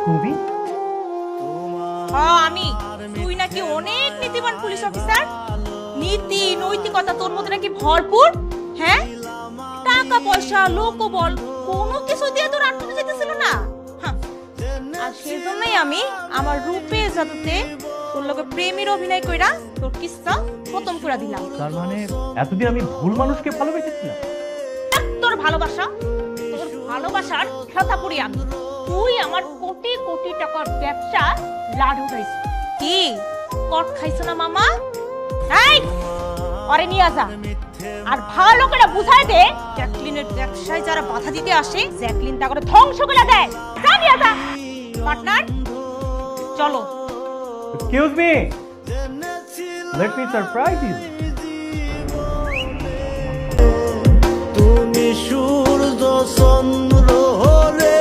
তুমি? আমি। তুই নাকি অনেক নীতিবান পুলিশ অফিসার, নীতি নৈতিকতা তোর মধ্যে নাকি ভরপুর। হ্যাঁ, টাকা পয়সা লোকবল কোনো কিছু দিয়ে তোর আটকে যেতেছিল না। আর সেজন্যই আমি আমার রূপে জাদুতে তোর লোকে প্রেমের অভিনয় কইরা তোর কিস্সা খতম করে দিলাম। তার মানে এতদিন আমি ভুল মানুষকে ভালোবেসেছিলাম। তোর ভালোবাসার খেতাপুরি আমি। তুই আমার কোটি কোটি টাকার ব্যবসা লাড়ু খাইছিস। কি কট খাইছো না মামা? এই অরে নিয়ে যা, আর ভালো করে বুঝাই দে জ্যাকলিনের ব্যবসায় যারা বাধা দিতে আসে জ্যাকলিন তা করে ধ্বংস করে দেয়। যা নিয়ে যা পার্টনার, চলো। Excuse me. Let me surprise you. তুমি সূর্য চন্দ্র হলে